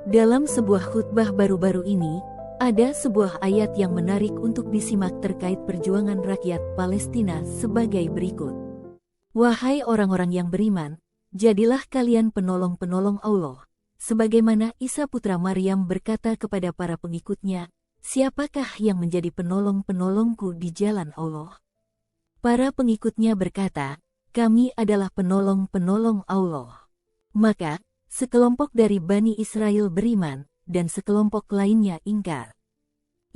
Dalam sebuah khutbah baru-baru ini, ada sebuah ayat yang menarik untuk disimak terkait perjuangan rakyat Palestina sebagai berikut. Wahai orang-orang yang beriman, jadilah kalian penolong-penolong Allah. Sebagaimana Isa putra Maryam berkata kepada para pengikutnya, siapakah yang menjadi penolong-penolongku di jalan Allah? Para pengikutnya berkata, kami adalah penolong-penolong Allah. Maka, sekelompok dari Bani Israel beriman, dan sekelompok lainnya ingkar.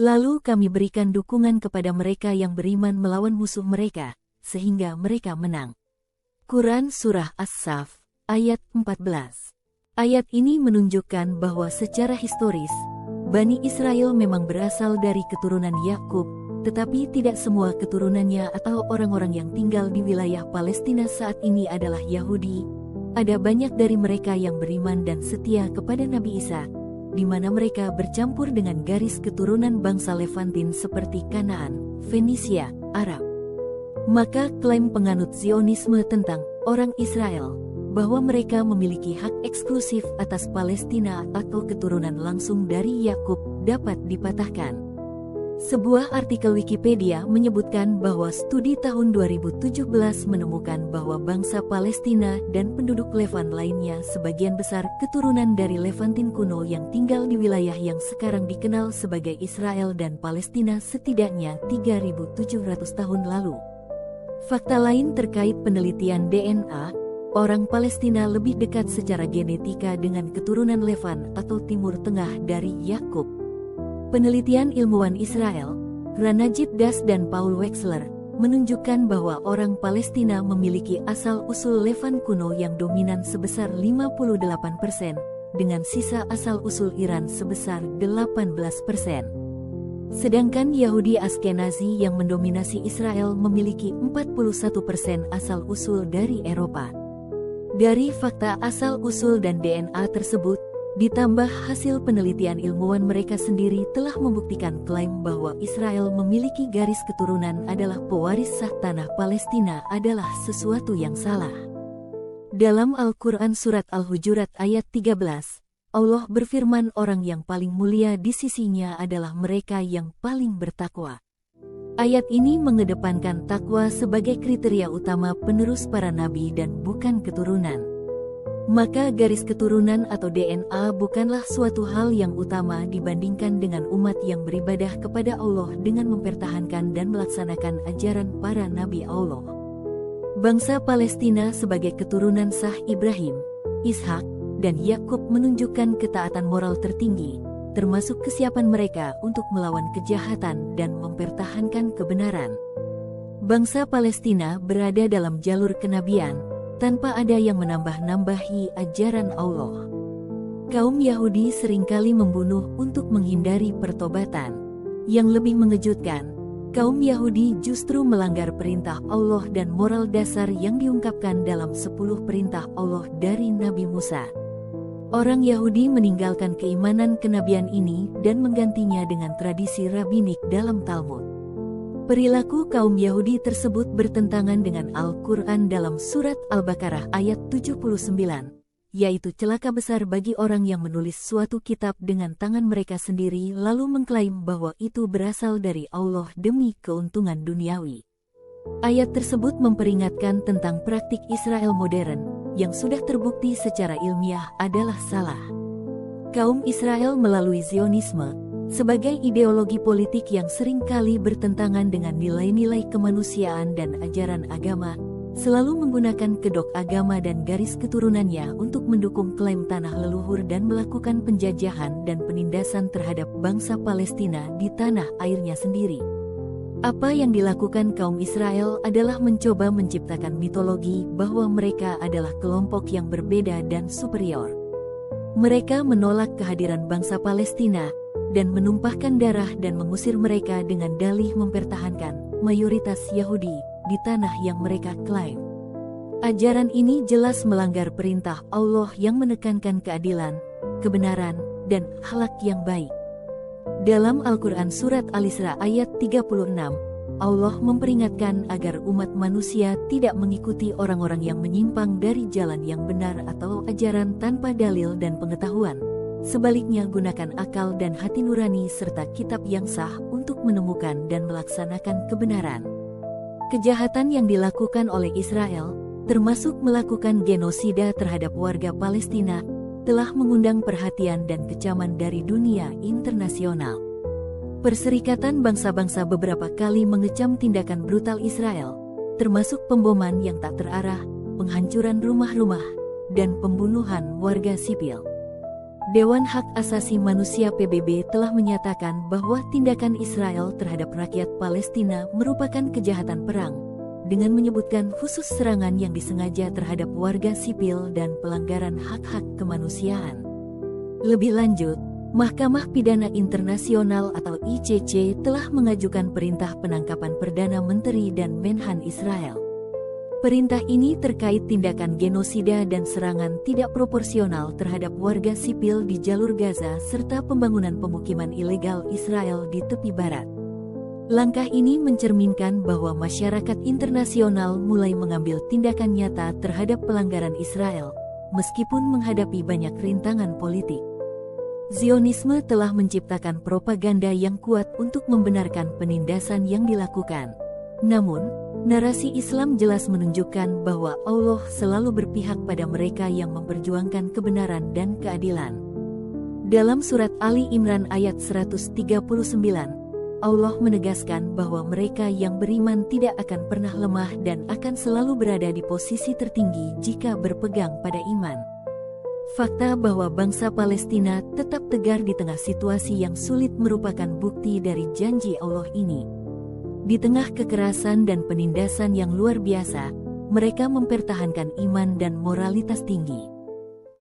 Lalu kami berikan dukungan kepada mereka yang beriman melawan musuh mereka, sehingga mereka menang. Quran Surah As-Saff, ayat 14. Ayat ini menunjukkan bahwa secara historis, Bani Israel memang berasal dari keturunan Yakub, tetapi tidak semua keturunannya atau orang-orang yang tinggal di wilayah Palestina saat ini adalah Yahudi. Ada banyak dari mereka yang beriman dan setia kepada Nabi Isa, di mana mereka bercampur dengan garis keturunan bangsa Levantin seperti Kanaan, Fenisia, Arab. Maka klaim penganut Zionisme tentang orang Israel, bahwa mereka memiliki hak eksklusif atas Palestina atau keturunan langsung dari Yakub dapat dipatahkan. Sebuah artikel Wikipedia menyebutkan bahwa studi tahun 2017 menemukan bahwa bangsa Palestina dan penduduk Levant lainnya sebagian besar keturunan dari Levantin kuno yang tinggal di wilayah yang sekarang dikenal sebagai Israel dan Palestina setidaknya 3.700 tahun lalu. Fakta lain terkait penelitian DNA, orang Palestina lebih dekat secara genetika dengan keturunan Levant atau Timur Tengah dari Yakub. Penelitian ilmuwan Israel, Ranajit Das dan Paul Wexler, menunjukkan bahwa orang Palestina memiliki asal-usul Levant kuno yang dominan sebesar 58%, dengan sisa asal-usul Iran sebesar 18%. Sedangkan Yahudi Askenazi yang mendominasi Israel memiliki 41% asal-usul dari Eropa. Dari fakta asal-usul dan DNA tersebut, ditambah hasil penelitian ilmuwan mereka sendiri telah membuktikan klaim bahwa Israel memiliki garis keturunan adalah pewaris sah tanah Palestina adalah sesuatu yang salah. Dalam Al-Quran Surat Al-Hujurat ayat 13, Allah berfirman orang yang paling mulia di sisinya adalah mereka yang paling bertakwa. Ayat ini mengedepankan takwa sebagai kriteria utama penerus para nabi dan bukan keturunan. Maka garis keturunan atau DNA bukanlah suatu hal yang utama dibandingkan dengan umat yang beribadah kepada Allah dengan mempertahankan dan melaksanakan ajaran para nabi Allah. Bangsa Palestina sebagai keturunan sah Ibrahim, Ishak, dan Yakub menunjukkan ketaatan moral tertinggi, termasuk kesiapan mereka untuk melawan kejahatan dan mempertahankan kebenaran. Bangsa Palestina berada dalam jalur kenabian, tanpa ada yang menambah-nambahi ajaran Allah. Kaum Yahudi seringkali membunuh untuk menghindari pertobatan. Yang lebih mengejutkan, kaum Yahudi justru melanggar perintah Allah dan moral dasar yang diungkapkan dalam 10 perintah Allah dari Nabi Musa. Orang Yahudi meninggalkan keimanan kenabian ini dan menggantinya dengan tradisi rabbinik dalam Talmud. Perilaku kaum Yahudi tersebut bertentangan dengan Al-Quran dalam Surat Al-Baqarah ayat 79, yaitu celaka besar bagi orang yang menulis suatu kitab dengan tangan mereka sendiri lalu mengklaim bahwa itu berasal dari Allah demi keuntungan duniawi. Ayat tersebut memperingatkan tentang praktik Israel modern, yang sudah terbukti secara ilmiah adalah salah. Kaum Israel melalui Zionisme, sebagai ideologi politik yang seringkali bertentangan dengan nilai-nilai kemanusiaan dan ajaran agama, selalu menggunakan kedok agama dan garis keturunannya untuk mendukung klaim tanah leluhur dan melakukan penjajahan dan penindasan terhadap bangsa Palestina di tanah airnya sendiri. Apa yang dilakukan kaum Israel adalah mencoba menciptakan mitologi bahwa mereka adalah kelompok yang berbeda dan superior. Mereka menolak kehadiran bangsa Palestina, dan menumpahkan darah dan mengusir mereka dengan dalih mempertahankan mayoritas Yahudi di tanah yang mereka klaim. Ajaran ini jelas melanggar perintah Allah yang menekankan keadilan, kebenaran, dan akhlak yang baik. Dalam Al-Quran Surat Al-Isra ayat 36, Allah memperingatkan agar umat manusia tidak mengikuti orang-orang yang menyimpang dari jalan yang benar atau ajaran tanpa dalil dan pengetahuan, Sebaliknya, gunakan akal dan hati nurani serta kitab yang sah untuk menemukan dan melaksanakan kebenaran. Kejahatan yang dilakukan oleh Israel, termasuk melakukan genosida terhadap warga Palestina, telah mengundang perhatian dan kecaman dari dunia internasional. Perserikatan Bangsa-Bangsa beberapa kali mengecam tindakan brutal Israel, termasuk pemboman yang tak terarah, penghancuran rumah-rumah, dan pembunuhan warga sipil. Dewan Hak Asasi Manusia PBB telah menyatakan bahwa tindakan Israel terhadap rakyat Palestina merupakan kejahatan perang, dengan menyebutkan khusus serangan yang disengaja terhadap warga sipil dan pelanggaran hak-hak kemanusiaan. Lebih lanjut, Mahkamah Pidana Internasional atau ICC telah mengajukan perintah penangkapan Perdana Menteri dan Menhan Israel. Perintah ini terkait tindakan genosida dan serangan tidak proporsional terhadap warga sipil di jalur Gaza serta pembangunan pemukiman ilegal Israel di tepi barat. Langkah ini mencerminkan bahwa masyarakat internasional mulai mengambil tindakan nyata terhadap pelanggaran Israel, meskipun menghadapi banyak rintangan politik. Zionisme telah menciptakan propaganda yang kuat untuk membenarkan penindasan yang dilakukan. Namun, narasi Islam jelas menunjukkan bahwa Allah selalu berpihak pada mereka yang memperjuangkan kebenaran dan keadilan. Dalam surat Ali Imran ayat 139, Allah menegaskan bahwa mereka yang beriman tidak akan pernah lemah dan akan selalu berada di posisi tertinggi jika berpegang pada iman. Fakta bahwa bangsa Palestina tetap tegar di tengah situasi yang sulit merupakan bukti dari janji Allah ini. Di tengah kekerasan dan penindasan yang luar biasa, mereka mempertahankan iman dan moralitas tinggi.